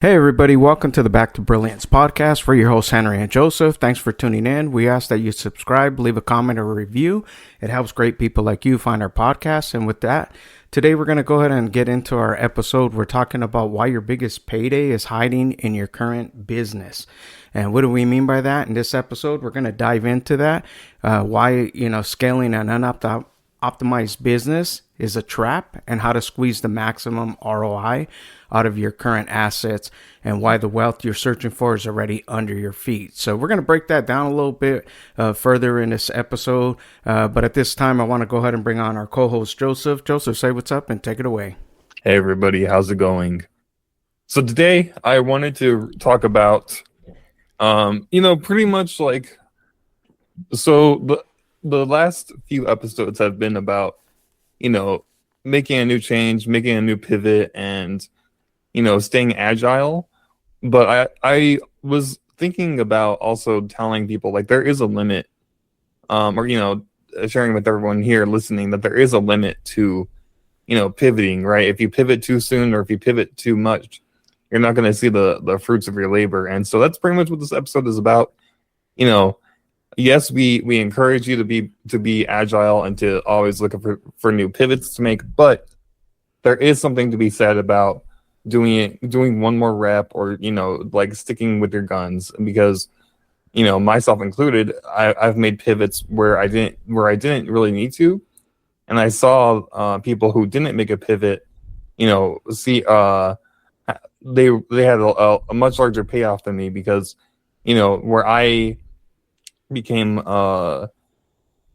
Hey everybody, welcome to the Back to Brilliance podcast. We're your hosts, Henry and Joseph. Thanks for tuning in. We ask that you subscribe, leave a comment or a review. It helps great people like you find our podcast. And with that, today we're going to go ahead and get into our episode. We're talking about why your biggest payday is hiding in your current business. And what do we mean by that? In this episode, we're going to dive into that. Why, scaling an optimized business is a trap, and how to squeeze the maximum ROI out of your current assets, and why the wealth you're searching for is already under your feet. So we're going to break that down a little bit further in this episode. But at this time, I want to go ahead and bring on our co-host, Joseph. Joseph, say what's up and take it away. Hey everybody, how's it going? So today I wanted to talk about, pretty much the last few episodes have been about, making a new change, making a new pivot, and, staying agile. But I was thinking about also telling people there is a limit, sharing with everyone here listening that there is a limit to, pivoting, right? If you pivot too soon or if you pivot too much, you're not going to see the fruits of your labor. And so that's pretty much what this episode is about. Yes, we encourage you to be agile and to always look for new pivots to make, but there is something to be said about doing one more rep, or sticking with your guns, because myself included, I've made pivots where I didn't really need to, and I saw people who didn't make a pivot, see they had a much larger payoff than me, because where I became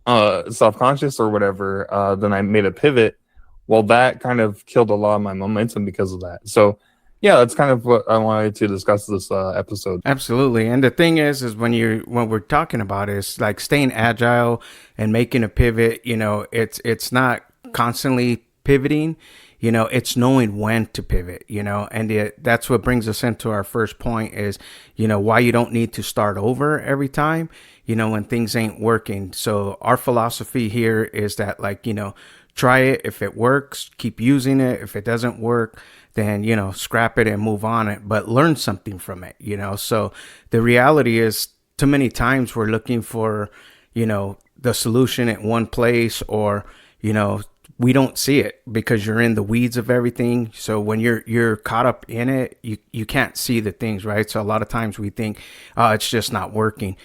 self-conscious or whatever, then I made a pivot. Well, that kind of killed a lot of my momentum because of that. So yeah, that's kind of what I wanted to discuss this episode. Absolutely. And the thing is when we're talking about is like staying agile and making a pivot, it's not constantly pivoting, it's knowing when to pivot, and that's what brings us into our first point is, why you don't need to start over every time, when things ain't working. So our philosophy here is that try it. If it works, keep using it. If it doesn't work, then, scrap it and move on it, but learn something from it, So the reality is too many times we're looking for, the solution at one place, or, we don't see it because you're in the weeds of everything. So when you're caught up in it, you can't see the things, right? So a lot of times we think, oh, it's just not working.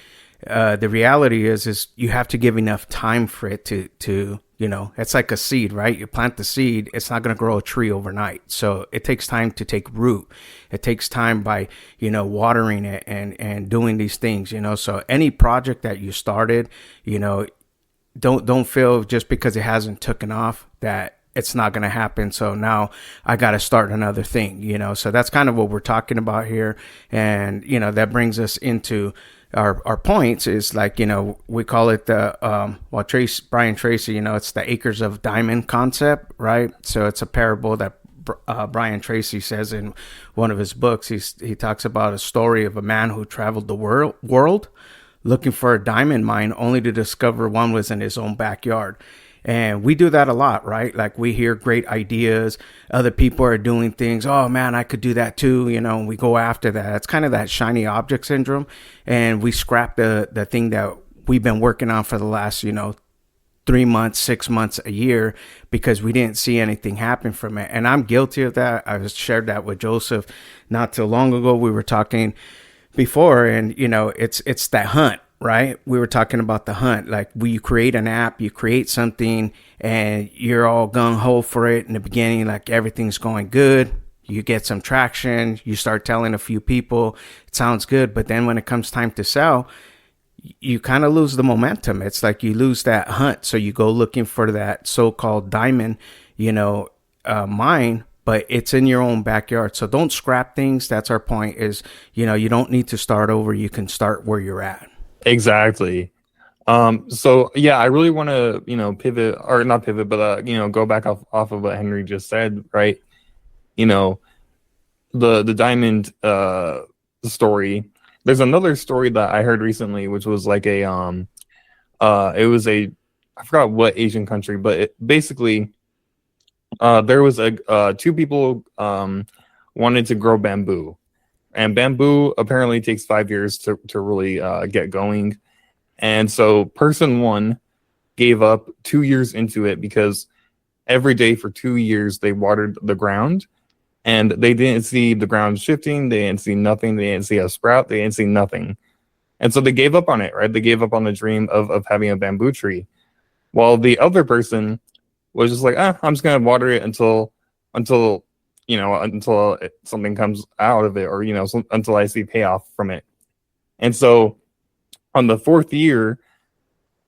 The reality is you have to give enough time for it to it's like a seed, right? You plant the seed, it's not going to grow a tree overnight. So it takes time to take root. It takes time by, watering it and doing these things, So any project that you started, don't feel just because it hasn't taken off that it's not going to happen. So now I got to start another thing, So that's kind of what we're talking about here. And, that brings us into our points is we call it the, Brian Tracy, it's the acres of diamond concept, right? So it's a parable that Brian Tracy says in one of his books. He talks about a story of a man who traveled the world looking for a diamond mine, only to discover one was in his own backyard. And we do that a lot, right? We hear great ideas. Other people are doing things. Oh man, I could do that too. And we go after that. It's kind of that shiny object syndrome. And we scrap the thing that we've been working on for the last, 3 months, 6 months, a year, because we didn't see anything happen from it. And I'm guilty of that. I shared that with Joseph not too long ago. We were talking before, and it's that hunt, right? We were talking about the hunt. You create an app, you create something, and you're all gung-ho for it in the beginning, everything's going good. You get some traction, you start telling a few people, it sounds good, but then when it comes time to sell, you kind of lose the momentum. It's like you lose that hunt. So you go looking for that so-called diamond, mine, but it's in your own backyard. So don't scrap things. That's our point is, you don't need to start over. You can start where you're at. Exactly. So yeah, I really want to, pivot, or not pivot, but go back off of what Henry just said, right? The diamond story. There's another story that I heard recently, which was it was I forgot what Asian country, but basically there was two people wanted to grow bamboo, and bamboo apparently takes 5 years to really get going. And so person one gave up 2 years into it because every day for 2 years they watered the ground and they didn't see the ground shifting. They didn't see nothing. They didn't see a sprout. They didn't see nothing. And so they gave up on it, right? They gave up on the dream of having a bamboo tree. While the other person was just like, I'm just going to water it until something comes out of it, or, until I see payoff from it. And so on the fourth year,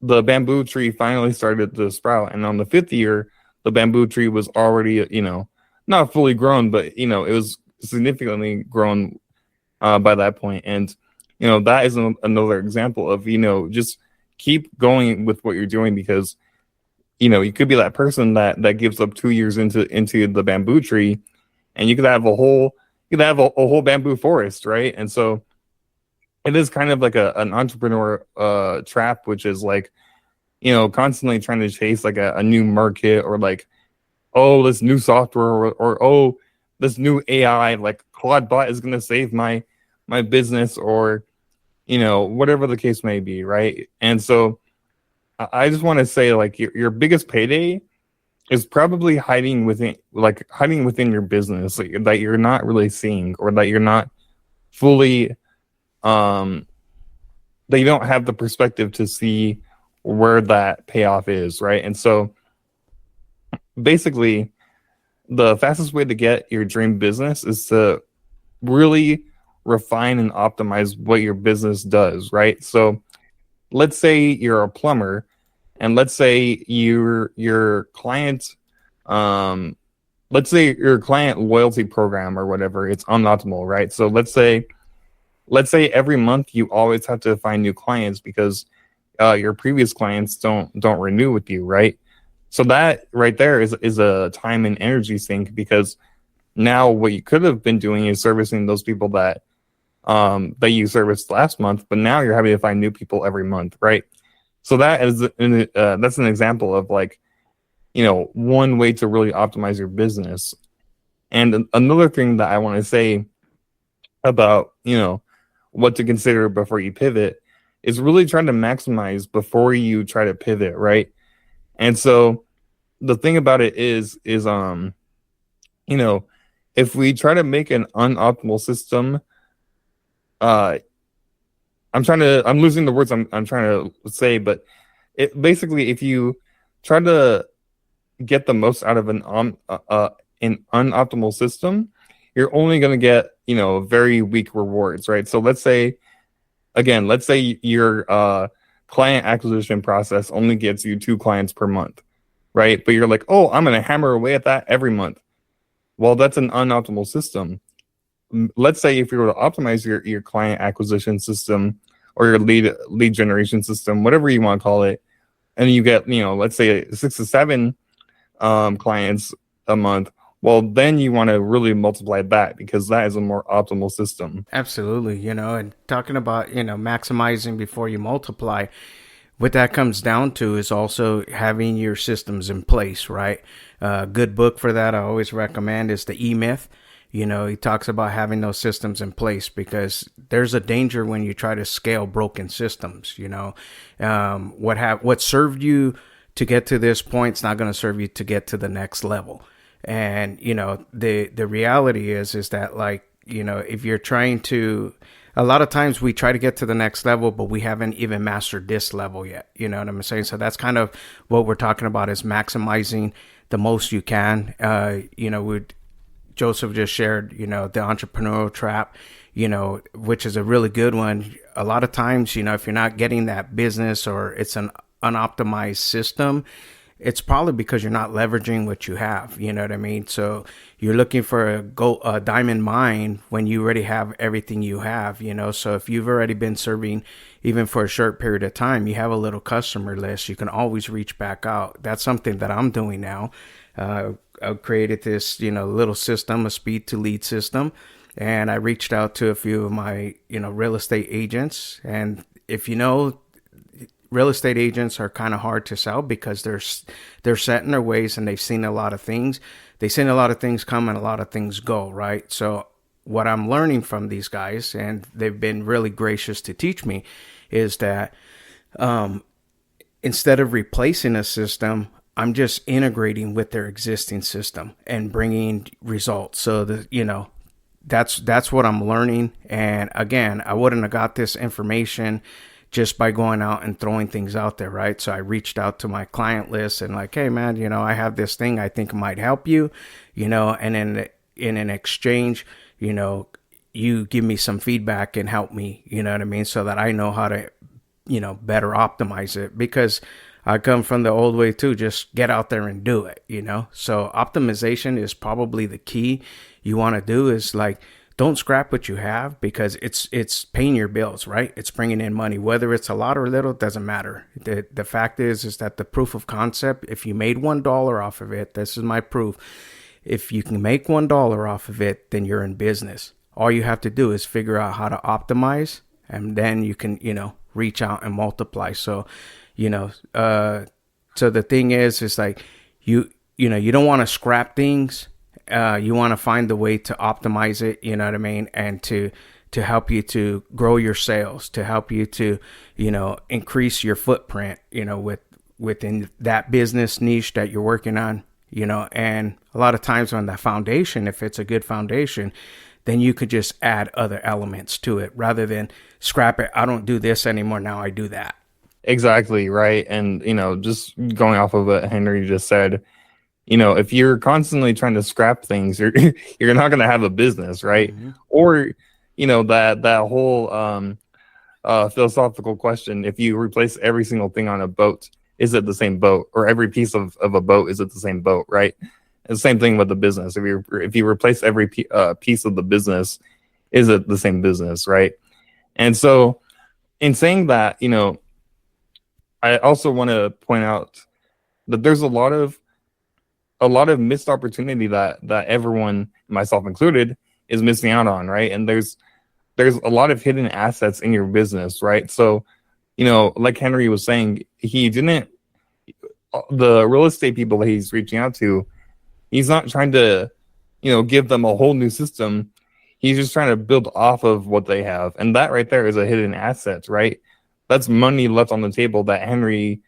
the bamboo tree finally started to sprout. And on the fifth year, the bamboo tree was already, not fully grown, but, it was significantly grown by that point. And, that is another example of, just keep going with what you're doing, because, you could be that person that gives up 2 years into the bamboo tree, and you could have a whole bamboo forest, right? And so it is kind of like an entrepreneur trap, which is like, constantly trying to chase like a new market, or like, oh, this new software, or oh, this new AI, like Claude is going to save my business, or, whatever the case may be, right? And so I just want to say, like, your biggest payday is probably hiding within your business, like, that you're not really seeing, or that you're not fully that you don't have the perspective to see where that payoff is, right? And so basically the fastest way to get your dream business is to really refine and optimize what your business does, right? So let's say you're a plumber, and let's say your client let's say your client loyalty program or whatever, it's unoptimal, right? So let's say every month you always have to find new clients because your previous clients don't renew with you, right? So that right there is a time and energy sink, because now what you could have been doing is servicing those people that you serviced last month, but now you're having to find new people every month, right? So that's an example of, like, one way to really optimize your business. And another thing that I want to say about, what to consider before you pivot is really trying to maximize before you try to pivot, right? And so the thing about it is if we try to make an unoptimal system, I'm losing the words I'm trying to say, but it basically, if you try to get the most out of an unoptimal system, you're only going to get, very weak rewards, right? So let's say your client acquisition process only gets you 2 clients per month, right? But you're like, oh, I'm going to hammer away at that every month. Well, that's an unoptimal system. Let's say if you were to optimize your client acquisition system, or your lead generation system, whatever you want to call it, and you get, let's say 6 to 7 clients a month, well, then you want to really multiply that, because that is a more optimal system. Absolutely. And talking about, maximizing before you multiply, what that comes down to is also having your systems in place, right? A good book for that I always recommend is the E-Myth. He talks about having those systems in place, because there's a danger when you try to scale broken systems. What served you to get to this point is not going to serve you to get to the next level. And, the reality is that, like, if you're trying to, a lot of times we try to get to the next level, but we haven't even mastered this level yet. You know what I'm saying? So that's kind of what we're talking about, is maximizing the most you can. Joseph just shared, the entrepreneurial trap, which is a really good one. A lot of times, if you're not getting that business, or it's an unoptimized system, it's probably because you're not leveraging what you have. You know what I mean? So you're looking for a diamond mine when you already have everything you have, So if you've already been serving, even for a short period of time, you have a little customer list, you can always reach back out. That's something that I'm doing now. I've created this, little system, a speed to lead system. And I reached out to a few of my, real estate agents. And if real estate agents are kind of hard to sell, because they're set in their ways, and they've seen a lot of things. They've seen a lot of things come and a lot of things go, right? So what I'm learning from these guys, and they've been really gracious to teach me, is that instead of replacing a system, I'm just integrating with their existing system and bringing results. So that, that's what I'm learning. And again, I wouldn't have got this information just by going out and throwing things out there, right? So I reached out to my client list and like, hey man, I have this thing I think might help you, and then in an exchange, you give me some feedback and help me, you know what I mean? So that I know how to, better optimize it, because I come from the old way too. Just get out there and do it, So optimization is probably the key you want to do, is like, don't scrap what you have, because it's paying your bills, right? It's bringing in money, whether it's a lot or little, it doesn't matter. The fact is that the proof of concept, if you made $1 off of it, this is my proof. If you can make $1 off of it, then you're in business. All you have to do is figure out how to optimize, and then you can, reach out and multiply. So, so the thing is like you don't want to scrap things. You want to find the way to optimize it, you know what I mean? And to help you to grow your sales, to help you to, increase your footprint, within that business niche that you're working on, and a lot of times on the foundation, if it's a good foundation, then you could just add other elements to it rather than scrap it. I don't do this anymore. Now I do that. Exactly, right. And, just going off of what Henry just said, if you're constantly trying to scrap things, you're you're not going to have a business, right? Mm-hmm. Or, that whole philosophical question, if you replace every single thing on a boat, is it the same boat? Or every piece of a boat, is it the same boat, right? And the same thing with the business. If you replace every piece of the business, is it the same business, right? And so in saying that, I also want to point out that there's a lot of missed opportunity that everyone, myself included, is missing out on, right? And there's a lot of hidden assets in your business, right? So, like Henry was saying, the real estate people that he's reaching out to, he's not trying to, give them a whole new system. He's just trying to build off of what they have. And that right there is a hidden asset, right? That's money left on the table that Henry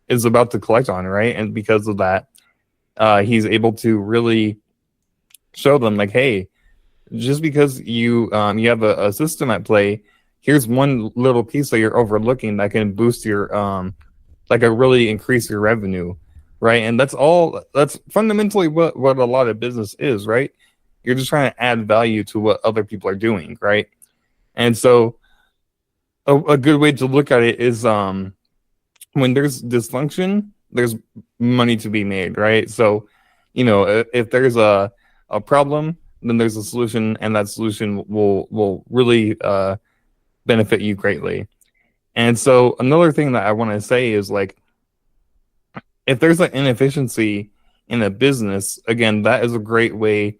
is about to collect on, right? And because of that, he's able to really show them like, hey, just because you have a system at play, here's one little piece that you're overlooking that can boost your really increase your revenue, right? And that's fundamentally what a lot of business is, right? You're just trying to add value to what other people are doing, right? And so a good way to look at it is when there's dysfunction, there's money to be made, right? So, if there's a problem, then there's a solution, and that solution will really benefit you greatly. And so another thing that I want to say is like, if there's an inefficiency in a business, again, that is a great way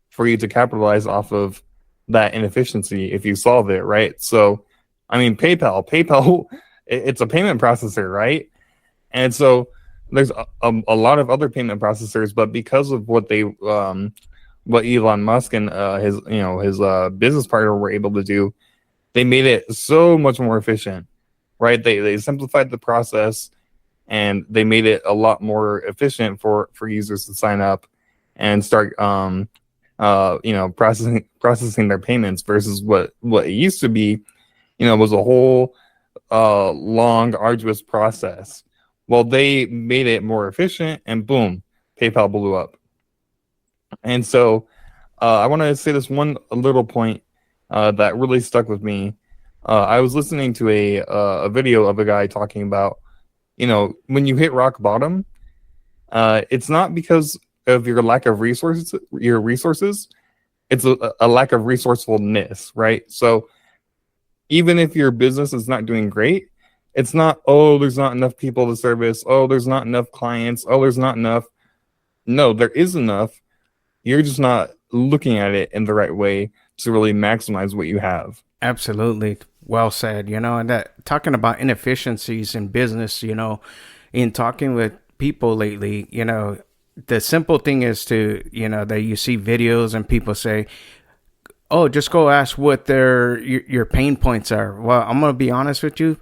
for you to capitalize off of that inefficiency if you solve it, right? So, I mean, PayPal, it's a payment processor, right? And so there's a lot of other payment processors, but because of what Elon Musk and his business partner were able to do, they made it so much more efficient, right? They simplified the process, and they made it a lot more efficient for users to sign up and start processing their payments, versus what it used to be, was a whole long, arduous process. Well, they made it more efficient, and boom, PayPal blew up. And so I want to say this one little point that really stuck with me. I was listening to a video of a guy talking about, when you hit rock bottom, it's not because of your lack of resources, it's a lack of resourcefulness, right? So even if your business is not doing great, it's not, oh, there's not enough people to service. Oh, there's not enough clients. Oh, there's not enough. No, there is enough. You're just not looking at it in the right way to really maximize what you have. Absolutely. Well said. And that talking about inefficiencies in business, in talking with people lately, the simple thing is to, that you see videos and people say, oh, just go ask what your pain points are. Well, I'm gonna be honest with you,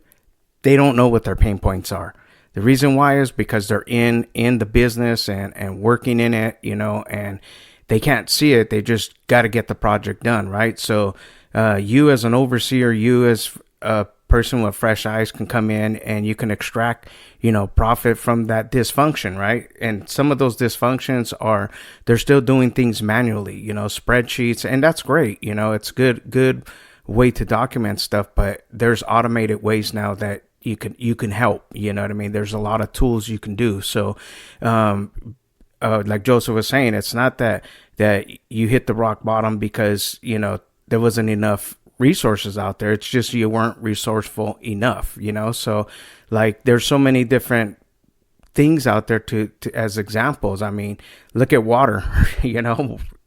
they don't know what their pain points are. The reason why is because they're in the business and working in it, and they can't see it. They just got to get the project done, right? So you as an overseer, you as a person with fresh eyes can come in and you can extract, profit from that dysfunction, right? And some of those dysfunctions are they're still doing things manually, spreadsheets, and that's great. It's good way to document stuff, but there's automated ways now that you can help. You know what I mean? There's a lot of tools you can do. So, like Joseph was saying, it's not that you hit the rock bottom because there wasn't enough resources out there. It's just you weren't resourceful enough. So like there's so many different things out there to as examples. I mean, look at water.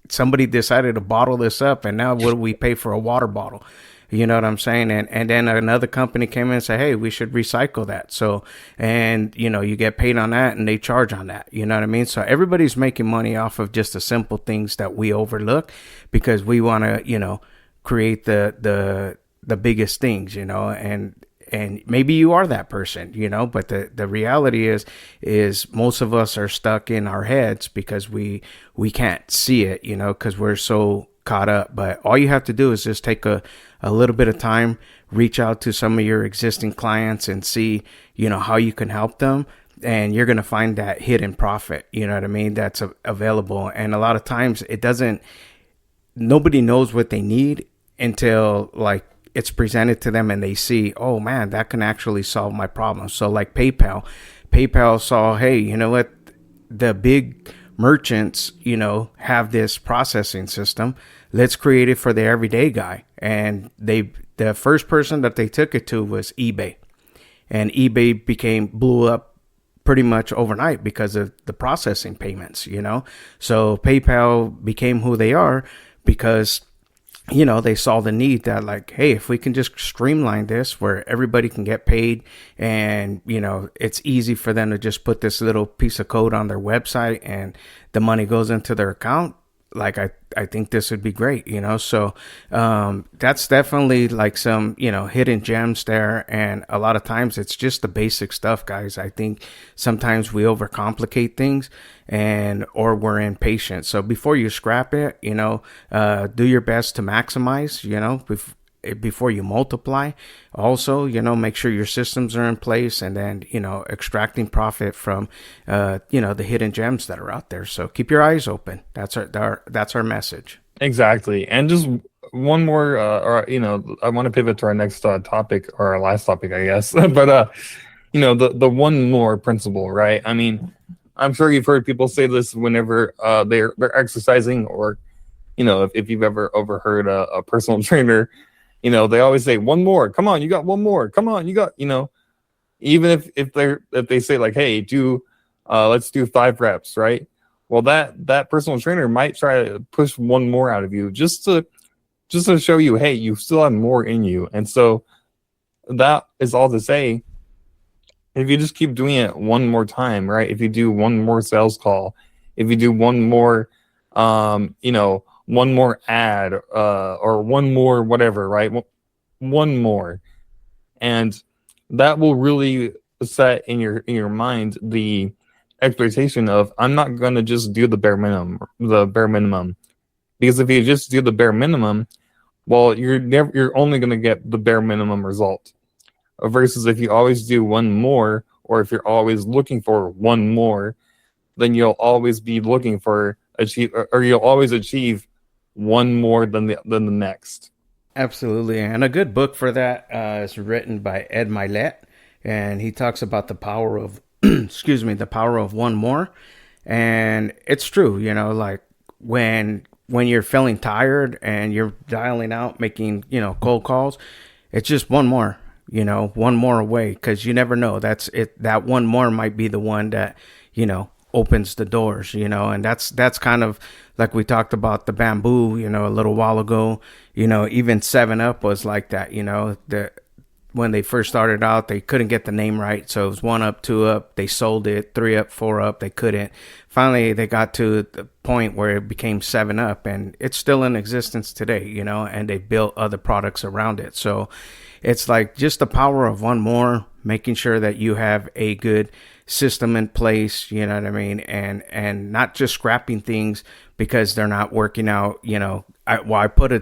Somebody decided to bottle this up, and now what do we pay for a water bottle? You know what I'm saying? And then another company came in and said, hey, we should recycle that. So, and you get paid on that and they charge on that. You know what I mean? So everybody's making money off of just the simple things that we overlook because we want to, create the biggest things, and maybe you are that person, but the reality is most of us are stuck in our heads because we can't see it, because we're so caught up. But all you have to do is just take a little bit of time, reach out to some of your existing clients and see, how you can help them. And you're going to find that hidden profit, you know what I mean? That's available. And a lot of times nobody knows what they need until like it's presented to them and they see, oh man, that can actually solve my problem. So like PayPal saw, hey, you know what? The big merchants, have this processing system. Let's create it for the everyday guy. And the first person that they took it to was eBay, and eBay blew up pretty much overnight because of the processing payments, So PayPal became who they are because they saw the need that like, hey, if we can just streamline this where everybody can get paid and, it's easy for them to just put this little piece of code on their website and the money goes into their account. Like, I think this would be great, so that's definitely like some, hidden gems there. And a lot of times it's just the basic stuff, guys. I think sometimes we overcomplicate things or we're impatient. So before you scrap it, do your best to maximize, before you multiply. Also, make sure your systems are in place, and then, extracting profit from, the hidden gems that are out there. So keep your eyes open. That's our message. Exactly. And just one more, I want to pivot to our next topic, or our last topic, I guess. But, the one more principle, right? I mean, I'm sure you've heard people say this whenever they're exercising, or, if you've ever overheard a personal trainer, they always say, one more, come on, you got one more, come on, you got, even if they say like, hey, let's do 5 reps, right? Well, that personal trainer might try to push one more out of you just to show you, hey, you still have more in you. And so that is all to say, if you just keep doing it one more time, right? If you do one more sales call, if you do one more, one more ad, or one more whatever, right? One more. And that will really set in your mind the expectation of, I'm not going to just do the bare minimum. Because if you just do the bare minimum, well, you're only going to get the bare minimum result. Versus if you always do one more, or if you're always looking for one more, then you'll always be looking for you'll always achieve one more than the next. Absolutely. And a good book for that is written by Ed Milet, and he talks about the power of the power of one more. And it's true, like when you're feeling tired and you're dialing out, making, cold calls, it's just one more, one more away, because you never know. That's it. That one more might be the one that, opens the doors, and that's kind of like we talked about the bamboo, a little while ago. Even 7-Up was like that. when they first started out, they couldn't get the name right. So it was 1UP, 2UP. They sold it, 3UP, 4UP. They couldn't. Finally, they got to the point where it became 7UP, and it's still in existence today, you know, and they built other products around it. So it's like just the power of one more, making sure that you have a good system in place, you know what I mean? And not just scrapping things because they're not working out, you know. I put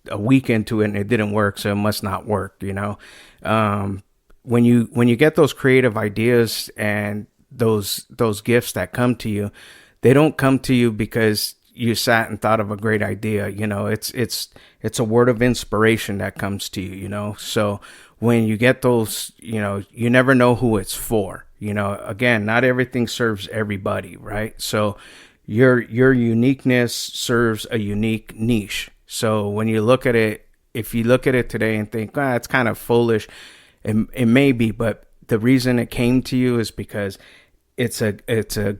a week into it and it didn't work, so it must not work, you know. When you get those creative ideas and those gifts that come to you, they don't come to you because you sat and thought of a great idea. You know, it's a word of inspiration that comes to you, you know. So when you get those, you know, you never know who it's for. You know, again, not everything serves everybody, right? So your uniqueness serves a unique niche. So when you look at it, if you look at it today and think, it's kind of foolish, it may be, but the reason it came to you is because it's a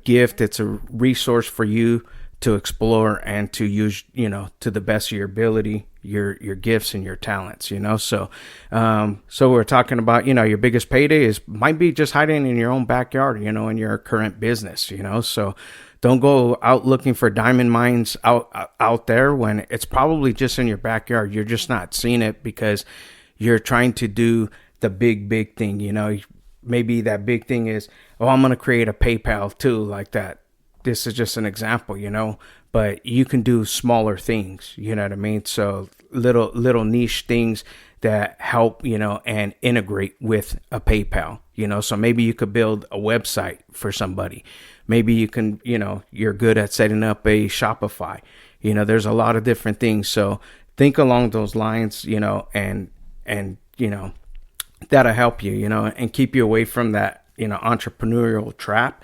gift, it's a resource for you to explore and to use, you know, to the best of your ability, your gifts and your talents, you know. So we're talking about, you know, your biggest payday might be just hiding in your own backyard, you know, in your current business, you know. So don't go out looking for diamond mines out there when it's probably just in your backyard. You're just not seeing it because you're trying to do the big thing, you know. Maybe that big thing is, I'm going to create a PayPal too, like that. This is just an example, you know, but you can do smaller things, you know what I mean? So little niche things that help, you know, and integrate with a PayPal, you know. So maybe you could build a website for somebody. Maybe you can, you know, you're good at setting up a Shopify. You know, there's a lot of different things. So think along those lines, you know, and you know, that'll help you, you know, and keep you away from that, you know, entrepreneurial trap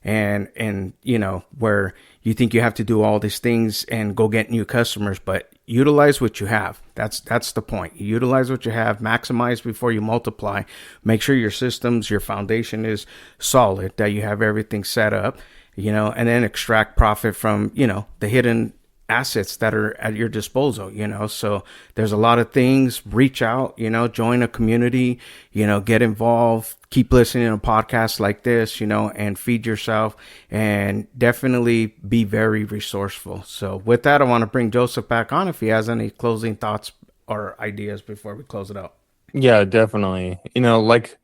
and you know, where you think you have to do all these things and go get new customers, but utilize what you have. That's the point. You utilize what you have, maximize before you multiply. Make sure your systems, your foundation is solid, that you have everything set up, you know, and then extract profit from, you know, the hidden assets that are at your disposal, you know. So there's a lot of things. Reach out, you know, join a community, you know, get involved, keep listening to podcasts like this, you know, and feed yourself, and definitely be very resourceful. So with that, I want to bring Joseph back on if he has any closing thoughts or ideas before we close it out. Yeah, definitely. You know, like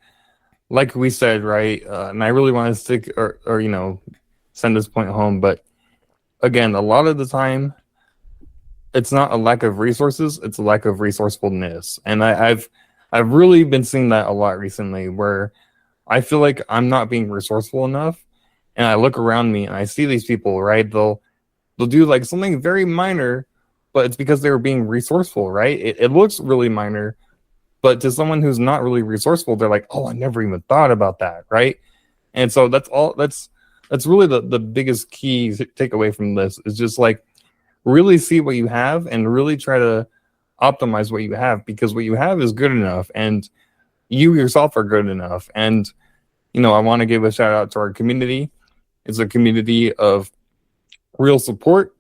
we said, right? And I really want to stick or you know, send this point home, but again, a lot of the time, it's not a lack of resources; it's a lack of resourcefulness. And I've really been seeing that a lot recently, where I feel like I'm not being resourceful enough, and I look around me and I see these people, right? They'll do like something very minor, but it's because they were being resourceful, right? It looks really minor, but to someone who's not really resourceful, they're like, "Oh, I never even thought about that," right? And so that's really the biggest key takeaway from this is just like really see what you have and really try to optimize what you have, because what you have is good enough and you yourself are good enough. And, you know, I want to give a shout out to our community. It's a community of real support,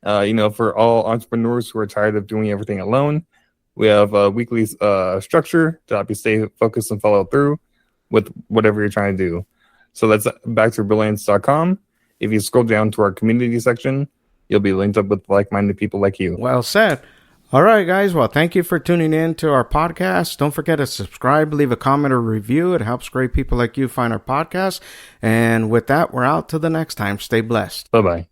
you know, for all entrepreneurs who are tired of doing everything alone. We have a weekly structure to help you stay focused and follow through with whatever you're trying to do. So that's backtoBrilliance.com. If you scroll down to our community section, you'll be linked up with like-minded people like you. Well said. All right, guys. Well, thank you for tuning in to our podcast. Don't forget to subscribe, leave a comment or review. It helps great people like you find our podcast. And with that, we're out till the next time. Stay blessed. Bye-bye.